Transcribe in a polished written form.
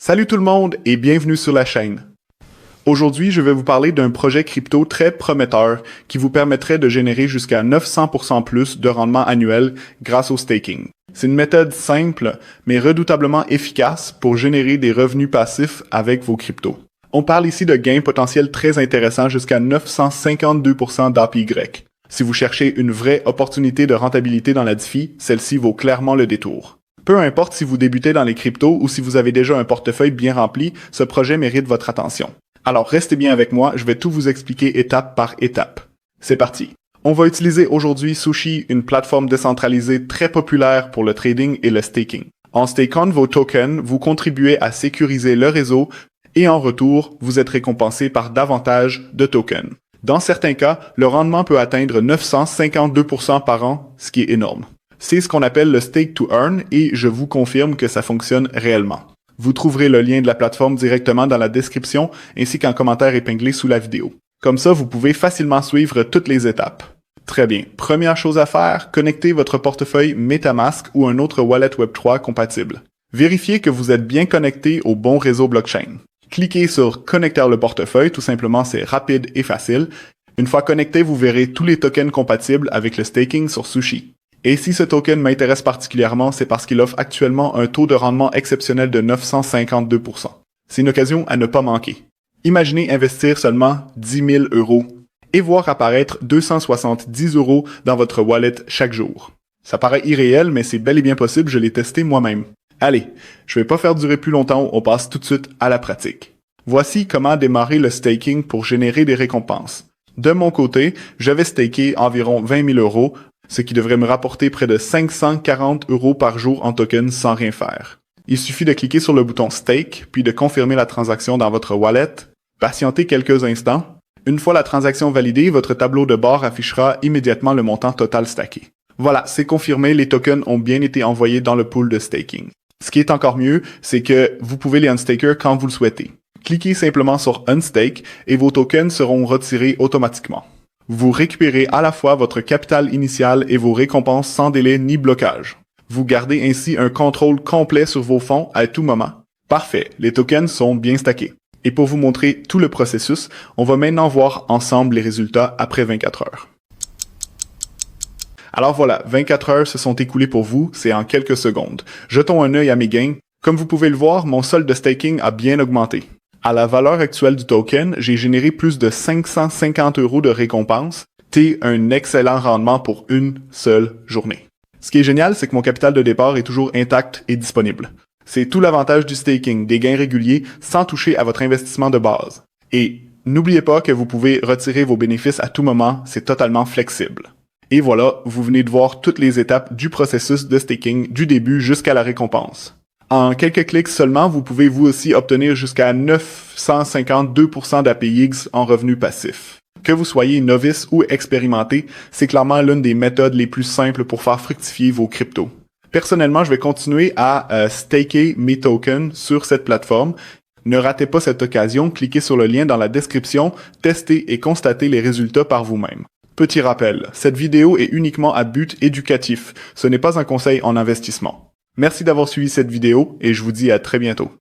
Salut tout le monde et bienvenue sur la chaîne. Aujourd'hui, je vais vous parler d'un projet crypto très prometteur qui vous permettrait de générer jusqu'à 900% plus de rendement annuel grâce au staking. C'est une méthode simple mais redoutablement efficace pour générer des revenus passifs avec vos cryptos. On parle ici de gains potentiels très intéressants jusqu'à 952% d'APY. Si vous cherchez une vraie opportunité de rentabilité dans la DeFi, celle-ci vaut clairement le détour. Peu importe si vous débutez dans les cryptos ou si vous avez déjà un portefeuille bien rempli, ce projet mérite votre attention. Alors restez bien avec moi, je vais tout vous expliquer étape par étape. C'est parti. On va utiliser aujourd'hui Sushi, une plateforme décentralisée très populaire pour le trading et le staking. En stakant vos tokens, vous contribuez à sécuriser le réseau et en retour, vous êtes récompensé par davantage de tokens. Dans certains cas, le rendement peut atteindre 952% par an, ce qui est énorme. C'est ce qu'on appelle le stake to earn et je vous confirme que ça fonctionne réellement. Vous trouverez le lien de la plateforme directement dans la description ainsi qu'un commentaire épinglé sous la vidéo. Comme ça, vous pouvez facilement suivre toutes les étapes. Très bien. Première chose à faire, connectez votre portefeuille MetaMask ou un autre wallet Web3 compatible. Vérifiez que vous êtes bien connecté au bon réseau blockchain. Cliquez sur « Connecter le portefeuille », tout simplement c'est rapide et facile. Une fois connecté, vous verrez tous les tokens compatibles avec le staking sur Sushi. Et si ce token m'intéresse particulièrement, c'est parce qu'il offre actuellement un taux de rendement exceptionnel de 952%. C'est une occasion à ne pas manquer. Imaginez investir seulement 10 000 € et voir apparaître 270 € dans votre wallet chaque jour. Ça paraît irréel, mais c'est bel et bien possible, je l'ai testé moi-même. Allez, je vais pas faire durer plus longtemps, on passe tout de suite à la pratique. Voici comment démarrer le staking pour générer des récompenses. De mon côté, je vais staker environ 20 000 €, ce qui devrait me rapporter près de 540 € par jour en tokens sans rien faire. Il suffit de cliquer sur le bouton Stake, puis de confirmer la transaction dans votre wallet, patienter quelques instants. Une fois la transaction validée, votre tableau de bord affichera immédiatement le montant total stacké. Voilà, c'est confirmé, les tokens ont bien été envoyés dans le pool de staking. Ce qui est encore mieux, c'est que vous pouvez les unstaker quand vous le souhaitez. Cliquez simplement sur Unstake et vos tokens seront retirés automatiquement. Vous récupérez à la fois votre capital initial et vos récompenses sans délai ni blocage. Vous gardez ainsi un contrôle complet sur vos fonds à tout moment. Parfait, les tokens sont bien stackés. Et pour vous montrer tout le processus, on va maintenant voir ensemble les résultats après 24 heures. Alors voilà, 24 heures se sont écoulées pour vous, c'est en quelques secondes. Jetons un œil à mes gains. Comme vous pouvez le voir, mon solde de staking a bien augmenté. À la valeur actuelle du token, j'ai généré plus de 550 € de récompense. C'est un excellent rendement pour une seule journée. Ce qui est génial, c'est que mon capital de départ est toujours intact et disponible. C'est tout l'avantage du staking, des gains réguliers sans toucher à votre investissement de base. Et n'oubliez pas que vous pouvez retirer vos bénéfices à tout moment, c'est totalement flexible. Et voilà, vous venez de voir toutes les étapes du processus de staking du début jusqu'à la récompense. En quelques clics seulement, vous pouvez vous aussi obtenir jusqu'à 952% d'APX en revenus passifs. Que vous soyez novice ou expérimenté, c'est clairement l'une des méthodes les plus simples pour faire fructifier vos cryptos. Personnellement, je vais continuer à staker mes tokens sur cette plateforme. Ne ratez pas cette occasion, cliquez sur le lien dans la description, testez et constatez les résultats par vous-même. Petit rappel, cette vidéo est uniquement à but éducatif, ce n'est pas un conseil en investissement. Merci d'avoir suivi cette vidéo et je vous dis à très bientôt.